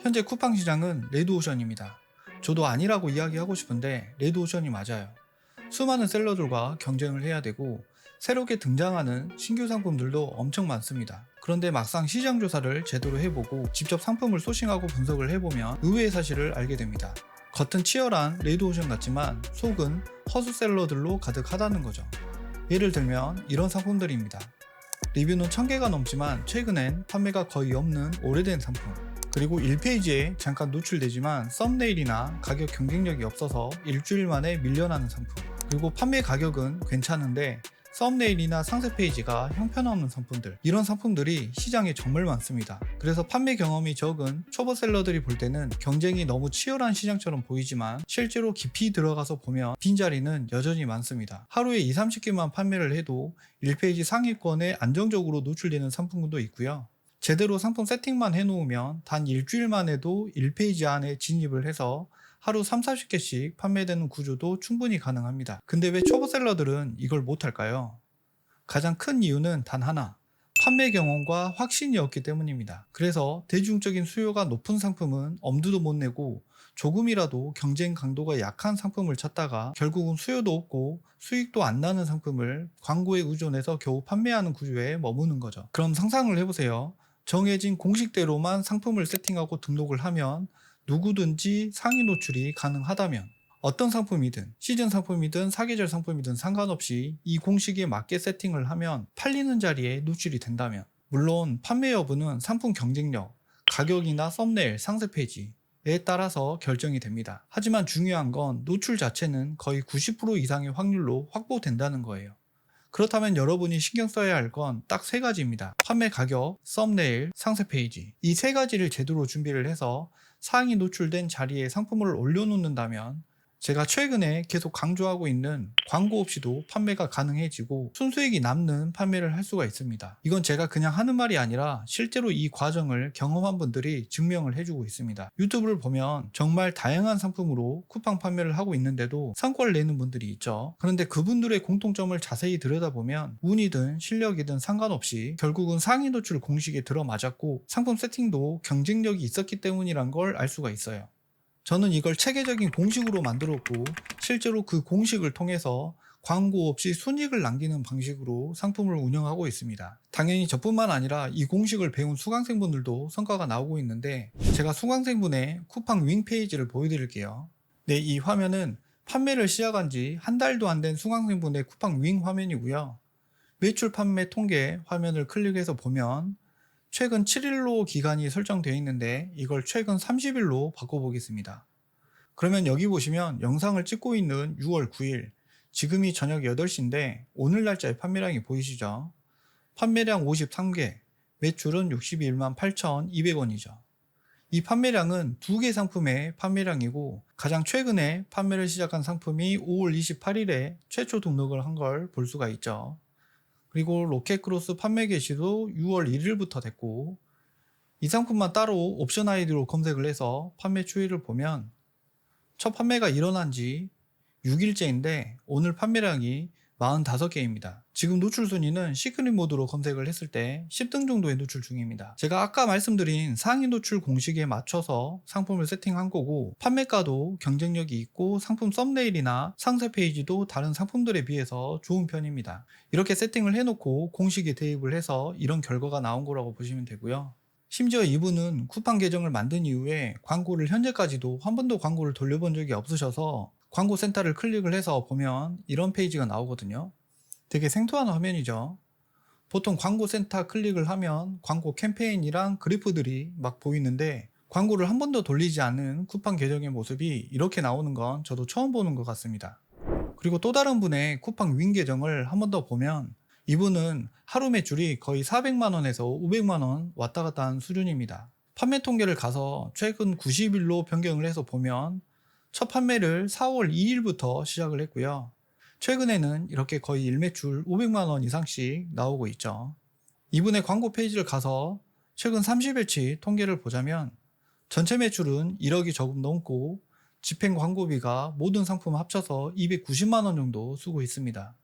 현재 쿠팡 시장은 레드오션입니다. 저도 아니라고 이야기하고 싶은데 레드오션이 맞아요. 수많은 셀러들과 경쟁을 해야 되고 새롭게 등장하는 신규 상품들도 엄청 많습니다. 그런데 막상 시장 조사를 제대로 해보고 직접 상품을 소싱하고 분석을 해보면 의외의 사실을 알게 됩니다. 겉은 치열한 레드오션 같지만 속은 허수 셀러들로 가득하다는 거죠. 예를 들면 이런 상품들입니다. 리뷰는 1000개가 넘지만 최근엔 판매가 거의 없는 오래된 상품, 그리고 1페이지에 잠깐 노출되지만 썸네일이나 가격 경쟁력이 없어서 일주일 만에 밀려나는 상품, 그리고 판매 가격은 괜찮은데 썸네일이나 상세 페이지가 형편없는 상품들, 이런 상품들이 시장에 정말 많습니다. 그래서 판매 경험이 적은 초보 셀러들이 볼 때는 경쟁이 너무 치열한 시장처럼 보이지만 실제로 깊이 들어가서 보면 빈자리는 여전히 많습니다. 하루에 20-30개만 판매를 해도 1페이지 상위권에 안정적으로 노출되는 상품군도 있고요. 제대로 상품 세팅만 해놓으면 단 일주일만 해도 1페이지 안에 진입을 해서 하루 30-40개씩 판매되는 구조도 충분히 가능합니다. 근데 왜 초보 셀러들은 이걸 못할까요? 가장 큰 이유는 단 하나, 판매 경험과 확신이 없기 때문입니다. 그래서 대중적인 수요가 높은 상품은 엄두도 못 내고 조금이라도 경쟁 강도가 약한 상품을 찾다가 결국은 수요도 없고 수익도 안 나는 상품을 광고에 의존해서 겨우 판매하는 구조에 머무는 거죠. 그럼 상상을 해보세요. 정해진 공식대로만 상품을 세팅하고 등록을 하면 누구든지 상위 노출이 가능하다면, 어떤 상품이든 시즌 상품이든 사계절 상품이든 상관없이 이 공식에 맞게 세팅을 하면 팔리는 자리에 노출이 된다면, 물론 판매 여부는 상품 경쟁력, 가격이나 썸네일, 상세 페이지에 따라서 결정이 됩니다. 하지만 중요한 건 노출 자체는 거의 90% 이상의 확률로 확보된다는 거예요. 그렇다면 여러분이 신경 써야 할 건 딱 세 가지입니다. 판매 가격, 썸네일, 상세 페이지. 이 세 가지를 제대로 준비를 해서 상위 노출된 자리에 상품을 올려놓는다면 제가 최근에 계속 강조하고 있는 광고 없이도 판매가 가능해지고 순수익이 남는 판매를 할 수가 있습니다. 이건 제가 그냥 하는 말이 아니라 실제로 이 과정을 경험한 분들이 증명을 해주고 있습니다. 유튜브를 보면 정말 다양한 상품으로 쿠팡 판매를 하고 있는데도 성과를 내는 분들이 있죠. 그런데 그분들의 공통점을 자세히 들여다보면 운이든 실력이든 상관없이 결국은 상위 노출 공식에 들어맞았고 상품 세팅도 경쟁력이 있었기 때문이란 걸 알 수가 있어요. 저는 이걸 체계적인 공식으로 만들었고 실제로 그 공식을 통해서 광고 없이 순이익을 남기는 방식으로 상품을 운영하고 있습니다. 당연히 저뿐만 아니라 이 공식을 배운 수강생분들도 성과가 나오고 있는데 제가 수강생분의 쿠팡 윙 페이지를 보여드릴게요. 네, 이 화면은 판매를 시작한 지 한 달도 안 된 수강생분의 쿠팡 윙 화면이고요. 매출 판매 통계 화면을 클릭해서 보면 최근 7일로 기간이 설정되어 있는데 이걸 최근 30일로 바꿔보겠습니다. 그러면 여기 보시면 영상을 찍고 있는 6월 9일, 지금이 저녁 8시인데 오늘 날짜의 판매량이 보이시죠? 판매량 53개, 매출은 61만 8,200원이죠. 이 판매량은 2개 상품의 판매량이고 가장 최근에 판매를 시작한 상품이 5월 28일에 최초 등록을 한 걸 볼 수가 있죠. 그리고 로켓크로스 판매 개시도 6월 1일부터 됐고 이 상품만 따로 옵션 아이디로 검색을 해서 판매 추이를 보면 첫 판매가 일어난 지 6일째인데 오늘 판매량이 45개입니다. 지금 노출 순위는 시크릿 모드로 검색을 했을 때 10등 정도의 노출 중입니다. 제가 아까 말씀드린 상위 노출 공식에 맞춰서 상품을 세팅한 거고 판매가도 경쟁력이 있고 상품 썸네일이나 상세 페이지도 다른 상품들에 비해서 좋은 편입니다. 이렇게 세팅을 해놓고 공식에 대입을 해서 이런 결과가 나온 거라고 보시면 되고요. 심지어 이분은 쿠팡 계정을 만든 이후에 광고를 현재까지도 한 번도 광고를 돌려본 적이 없으셔서 광고 센터를 클릭을 해서 보면 이런 페이지가 나오거든요. 되게 생소한 화면이죠. 보통 광고 센터 클릭을 하면 광고 캠페인이랑 그래프들이 막 보이는데 광고를 한 번도 돌리지 않은 쿠팡 계정의 모습이 이렇게 나오는 건 저도 처음 보는 것 같습니다. 그리고 또 다른 분의 쿠팡 윈 계정을 한 번 더 보면 이분은 하루 매출이 거의 400만원에서 500만원 왔다 갔다 하는 수준입니다. 판매 통계를 가서 최근 90일로 변경을 해서 보면 첫 판매를 4월 2일부터 시작을 했고요. 최근에는 이렇게 거의 일매출 500만원 이상씩 나오고 있죠. 이분의 광고 페이지를 가서 최근 30일치 통계를 보자면 전체 매출은 1억이 조금 넘고 집행 광고비가 모든 상품 합쳐서 290만원 정도 쓰고 있습니다.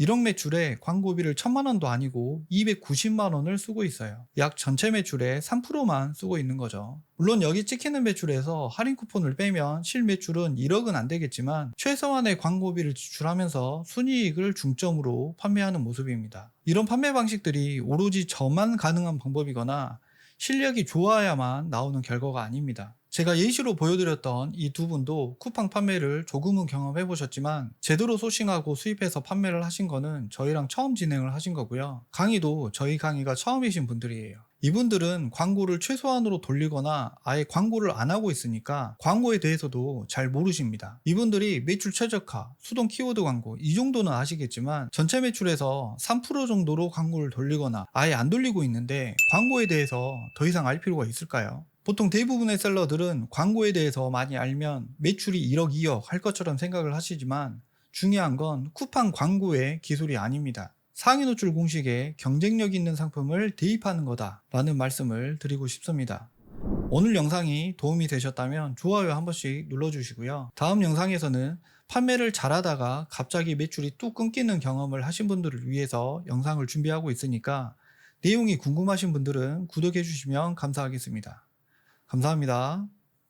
1억 매출에 광고비를 1,000만 원도 아니고 290만 원을 쓰고 있어요. 약 전체 매출의 3%만 쓰고 있는 거죠. 물론 여기 찍히는 매출에서 할인 쿠폰을 빼면 실매출은 1억은 안 되겠지만 최소한의 광고비를 지출하면서 순이익을 중점으로 판매하는 모습입니다. 이런 판매 방식들이 오로지 저만 가능한 방법이거나 실력이 좋아야만 나오는 결과가 아닙니다. 제가 예시로 보여드렸던 이 두 분도 쿠팡 판매를 조금은 경험해 보셨지만 제대로 소싱하고 수입해서 판매를 하신 거는 저희랑 처음 진행을 하신 거고요. 강의도 저희 강의가 처음이신 분들이에요. 이분들은 광고를 최소한으로 돌리거나 아예 광고를 안 하고 있으니까 광고에 대해서도 잘 모르십니다. 이분들이 매출 최적화, 수동 키워드 광고 이 정도는 아시겠지만 전체 매출에서 3% 정도로 광고를 돌리거나 아예 안 돌리고 있는데 광고에 대해서 더 이상 알 필요가 있을까요? 보통 대부분의 셀러들은 광고에 대해서 많이 알면 매출이 1억, 2억 할 것처럼 생각을 하시지만 중요한 건 쿠팡 광고의 기술이 아닙니다. 상위 노출 공식에 경쟁력 있는 상품을 대입하는 거다라는 말씀을 드리고 싶습니다. 오늘 영상이 도움이 되셨다면 좋아요 한 번씩 눌러주시고요. 다음 영상에서는 판매를 잘하다가 갑자기 매출이 뚝 끊기는 경험을 하신 분들을 위해서 영상을 준비하고 있으니까 내용이 궁금하신 분들은 구독해 주시면 감사하겠습니다. 감사합니다.